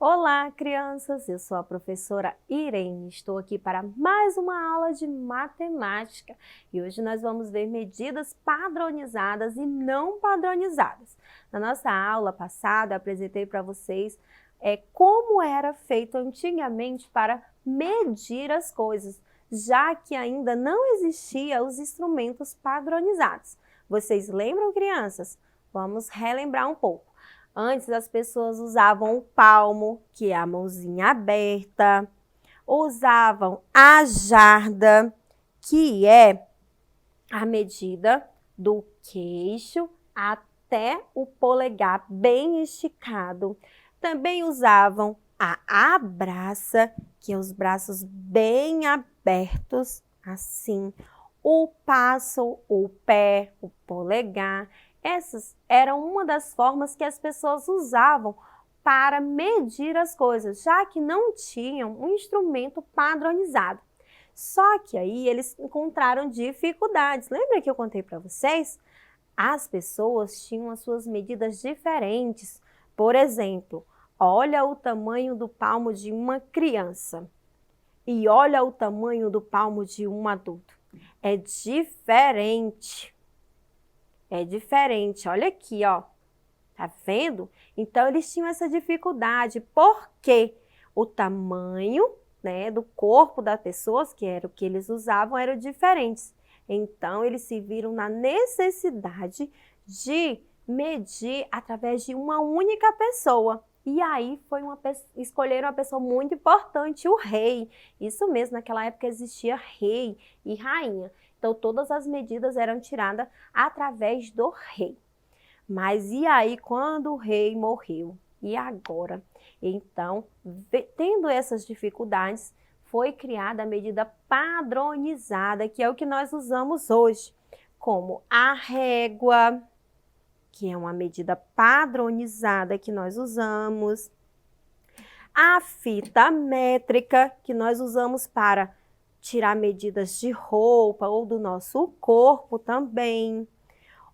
Olá, crianças! Eu sou a professora Irene. Estou aqui para mais uma aula de matemática e hoje nós vamos ver medidas padronizadas e não padronizadas. Na nossa aula passada, eu apresentei para vocês como era feito antigamente para medir as coisas, já que ainda não existiam os instrumentos padronizados. Vocês lembram, crianças? Vamos relembrar um pouco. Antes as pessoas usavam o palmo, que é a mãozinha aberta, usavam a jarda, que é a medida do queixo até o polegar bem esticado. Também usavam a abraça, que é os braços bem abertos, assim. O passo, o pé, o polegar. Essas eram uma das formas que as pessoas usavam para medir as coisas, já que não tinham um instrumento padronizado. Só que aí eles encontraram dificuldades. Lembra que eu contei para vocês? As pessoas tinham as suas medidas diferentes. Por exemplo, olha o tamanho do palmo de uma criança e olha o tamanho do palmo de um adulto. É diferente. É diferente. Olha aqui, ó. Tá vendo? Então, eles tinham essa dificuldade, porque o tamanho, né, do corpo das pessoas, que era o que eles usavam, eram diferentes. Então, eles se viram na necessidade de medir através de uma única pessoa. E aí escolheram uma pessoa muito importante, o rei. Isso mesmo, naquela época existia rei e rainha. Então, todas as medidas eram tiradas através do rei. Mas e aí, quando o rei morreu? E agora? Então, tendo essas dificuldades, foi criada a medida padronizada, que é o que nós usamos hoje, como a régua, que é uma medida padronizada que nós usamos, a fita métrica, que nós usamos para tirar medidas de roupa ou do nosso corpo também.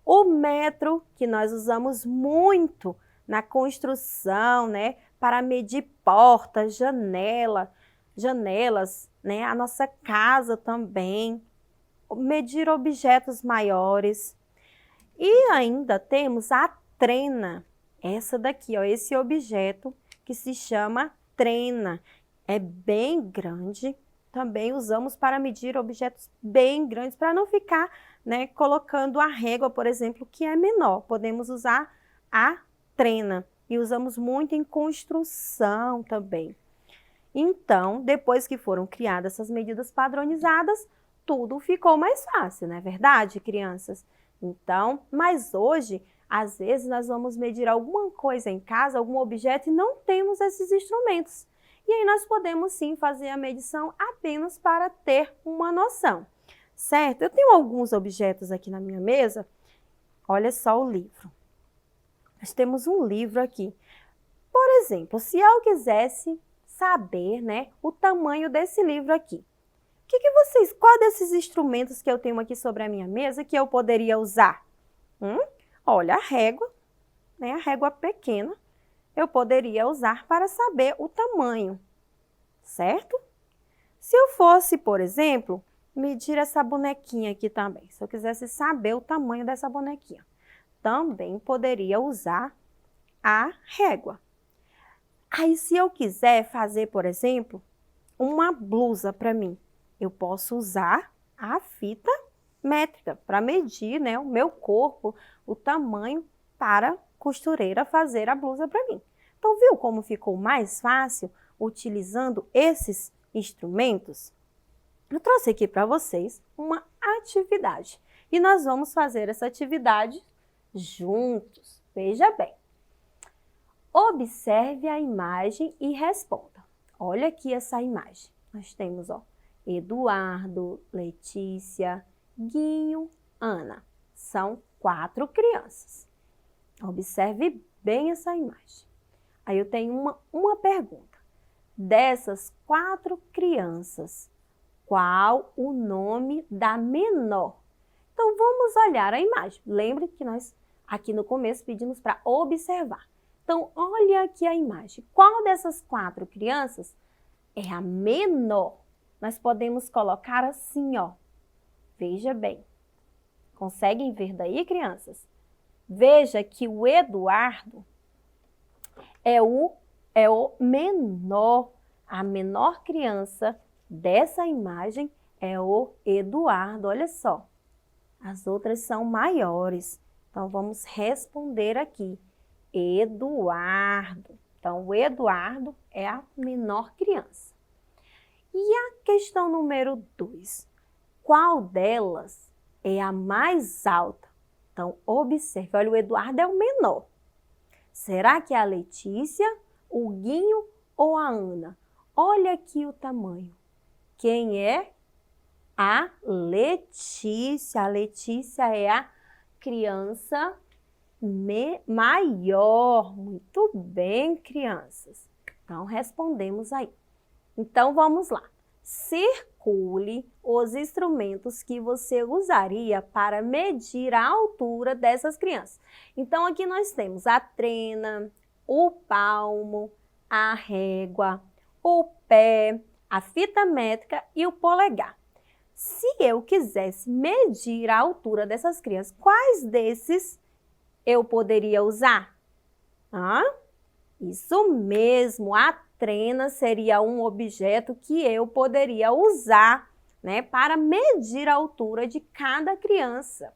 O metro, que nós usamos muito na construção, né, para medir portas, janelas, né, a nossa casa também, medir objetos maiores. E ainda temos a trena, essa daqui, ó, esse objeto que se chama trena. É bem grande, também usamos para medir objetos bem grandes, para não ficar, né, colocando a régua, por exemplo, que é menor. Podemos usar a trena e usamos muito em construção também. Então, depois que foram criadas essas medidas padronizadas, tudo ficou mais fácil, não é verdade, crianças? Então, mas hoje, às vezes nós vamos medir alguma coisa em casa, algum objeto e não temos esses instrumentos. E aí nós podemos sim fazer a medição apenas para ter uma noção, certo? Eu tenho alguns objetos aqui na minha mesa. Olha só o livro. Nós temos um livro aqui. Por exemplo, se eu quisesse saber, né, o tamanho desse livro aqui, qual desses instrumentos que eu tenho aqui sobre a minha mesa que eu poderia usar? Olha, a régua, né, a régua pequena, eu poderia usar para saber o tamanho, certo? Se eu fosse, por exemplo, medir essa bonequinha aqui também, se eu quisesse saber o tamanho dessa bonequinha, também poderia usar a régua. Aí, se eu quiser fazer, por exemplo, uma blusa para mim, eu posso usar a fita métrica para medir, né, o meu corpo, o tamanho para a costureira fazer a blusa para mim. Então, viu como ficou mais fácil utilizando esses instrumentos? Eu trouxe aqui para vocês uma atividade e nós vamos fazer essa atividade juntos. Veja bem. Observe a imagem e responda. Olha aqui essa imagem. Nós temos, ó, Eduardo, Letícia, Guinho, Ana. São 4 crianças. Observe bem essa imagem. Aí eu tenho uma pergunta. Dessas 4 crianças, qual o nome da menor? Então, vamos olhar a imagem. Lembre que nós, aqui no começo, pedimos para observar. Então, olha aqui a imagem. Qual dessas 4 crianças é a menor? Nós podemos colocar assim, ó. Veja bem. Conseguem ver daí, crianças? Veja que o Eduardo é o menor. A menor criança dessa imagem é o Eduardo. Olha só. As outras são maiores. Então, vamos responder aqui. Eduardo. Então, o Eduardo é a menor criança. E a questão número 2. Qual delas é a mais alta? Então, observe. Olha, o Eduardo é o menor. Será que é a Letícia, o Guinho ou a Ana? Olha aqui o tamanho. Quem é? A Letícia. A Letícia é a criança maior. Muito bem, crianças. Então, respondemos aí. Então, vamos lá. Circule os instrumentos que você usaria para medir a altura dessas crianças. Então, aqui nós temos a trena, o palmo, a régua, o pé, a fita métrica e o polegar. Se eu quisesse medir a altura dessas crianças, quais desses eu poderia usar? Isso mesmo, a trena seria um objeto que eu poderia usar, né, para medir a altura de cada criança.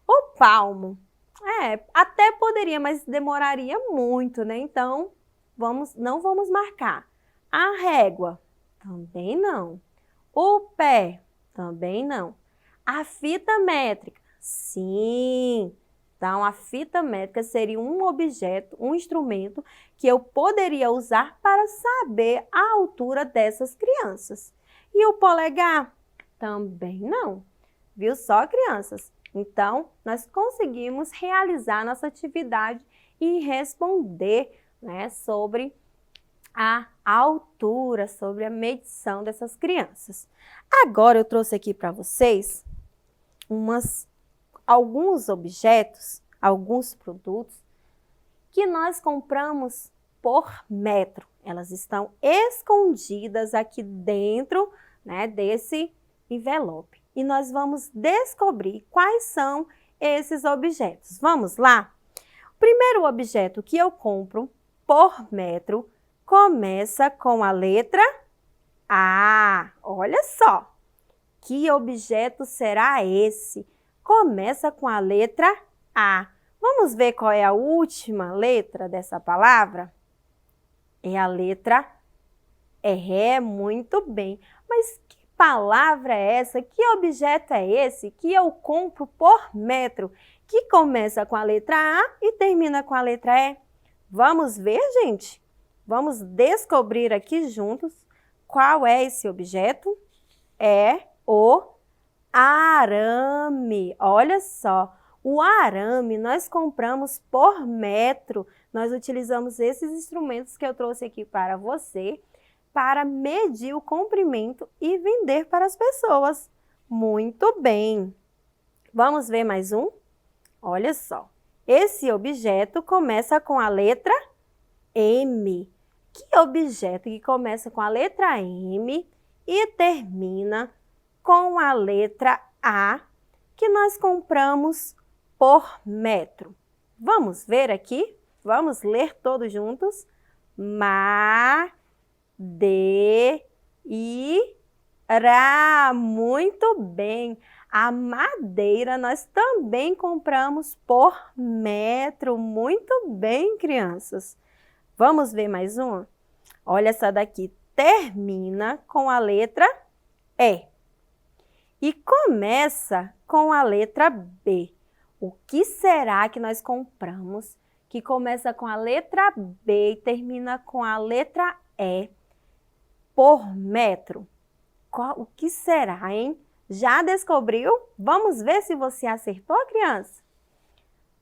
O palmo, até poderia, mas demoraria muito, né? Então, não vamos marcar. A régua, também não. O pé, também não. A fita métrica, sim. Então, a fita métrica seria um objeto, um instrumento que eu poderia usar para saber a altura dessas crianças. E o polegar? Também não. Viu só, crianças? Então, nós conseguimos realizar nossa atividade e responder, né, sobre a altura, sobre a medição dessas crianças. Agora, eu trouxe aqui para vocês alguns objetos, alguns produtos que nós compramos por metro. Elas estão escondidas aqui dentro, né, desse envelope. E nós vamos descobrir quais são esses objetos. Vamos lá? O primeiro objeto que eu compro por metro começa com a letra A. Olha só, que objeto será esse? Começa com a letra A. Vamos ver qual é a última letra dessa palavra? É a letra E. Muito bem. Mas que palavra é essa? Que objeto é esse que eu compro por metro? Que começa com a letra A e termina com a letra E? Vamos ver, gente? Vamos descobrir aqui juntos qual é esse objeto? É o arame. Olha só, o arame nós compramos por metro. Nós utilizamos esses instrumentos que eu trouxe aqui para você para medir o comprimento e vender para as pessoas. Muito bem. Vamos ver mais um? Olha só, esse objeto começa com a letra M. Que objeto que começa com a letra M e termina com a letra A, que nós compramos por metro? Vamos ver aqui? Vamos ler todos juntos? Madeira. Muito bem. A madeira nós também compramos por metro. Muito bem, crianças. Vamos ver mais uma? Olha, essa daqui termina com a letra E e começa com a letra B. O que será que nós compramos que começa com a letra B e termina com a letra E por metro? O que será, hein? Já descobriu? Vamos ver se você acertou, criança?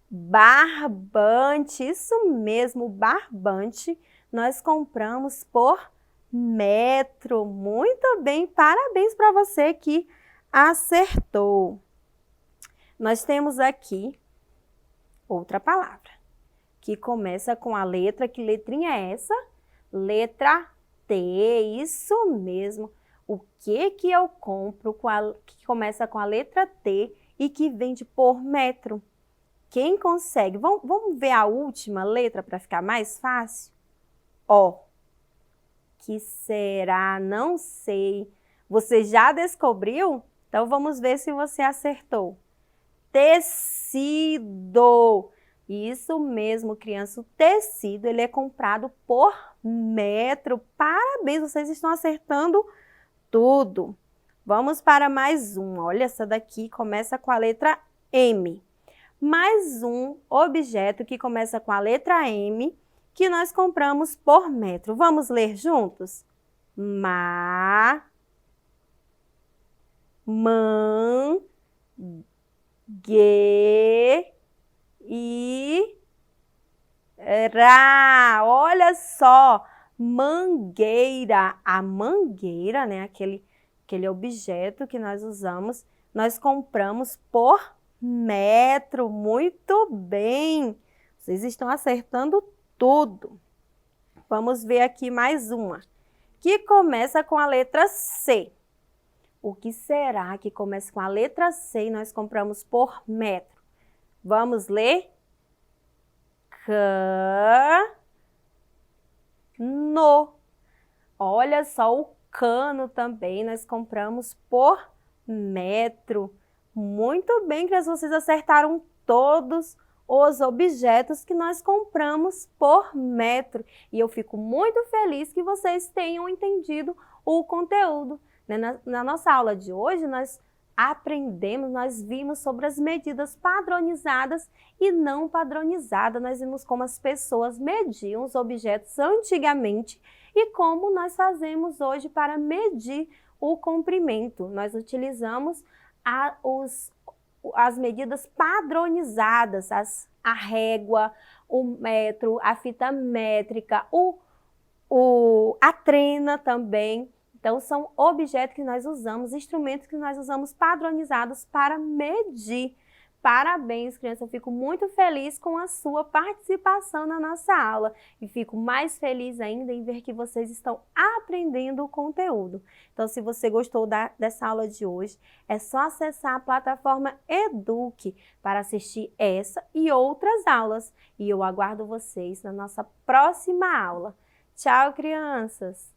Barbante, isso mesmo, barbante, nós compramos por metro. Muito bem, parabéns para você que acertou. Nós temos aqui outra palavra, que começa com a letra, que letrinha é essa? Letra T, isso mesmo. O que eu compro que começa com a letra T e que vende por metro? Quem consegue? Vamos ver a última letra para ficar mais fácil? Ó, que será? Não sei. Você já descobriu? Então vamos ver se você acertou. Tecido. Isso mesmo, criança. O tecido, ele é comprado por metro. Parabéns, vocês estão acertando tudo. Vamos para mais um. Olha, essa daqui começa com a letra M. Mais um objeto que começa com a letra M, que nós compramos por metro. Vamos ler juntos? Mangueira. Olha só, mangueira. A mangueira, né? Aquele objeto que nós usamos, nós compramos por metro. Muito bem! Vocês estão acertando tudo. Vamos ver aqui mais uma, que começa com a letra C. O que será que começa com a letra C e nós compramos por metro? Vamos ler? Cano. Olha só, o cano também nós compramos por metro. Muito bem, crianças, vocês acertaram todos os objetos que nós compramos por metro. E eu fico muito feliz que vocês tenham entendido o conteúdo. Na nossa aula de hoje, nós aprendemos, nós vimos sobre as medidas padronizadas e não padronizadas. Nós vimos como as pessoas mediam os objetos antigamente e como nós fazemos hoje para medir o comprimento. Nós utilizamos as medidas padronizadas, a régua, o metro, a fita métrica, a trena também. Então, são objetos que nós usamos, instrumentos que nós usamos padronizados para medir. Parabéns, criança, eu fico muito feliz com a sua participação na nossa aula e fico mais feliz ainda em ver que vocês estão aprendendo o conteúdo. Então, se você gostou dessa aula de hoje, é só acessar a plataforma Eduque para assistir essa e outras aulas. E eu aguardo vocês na nossa próxima aula. Tchau, crianças!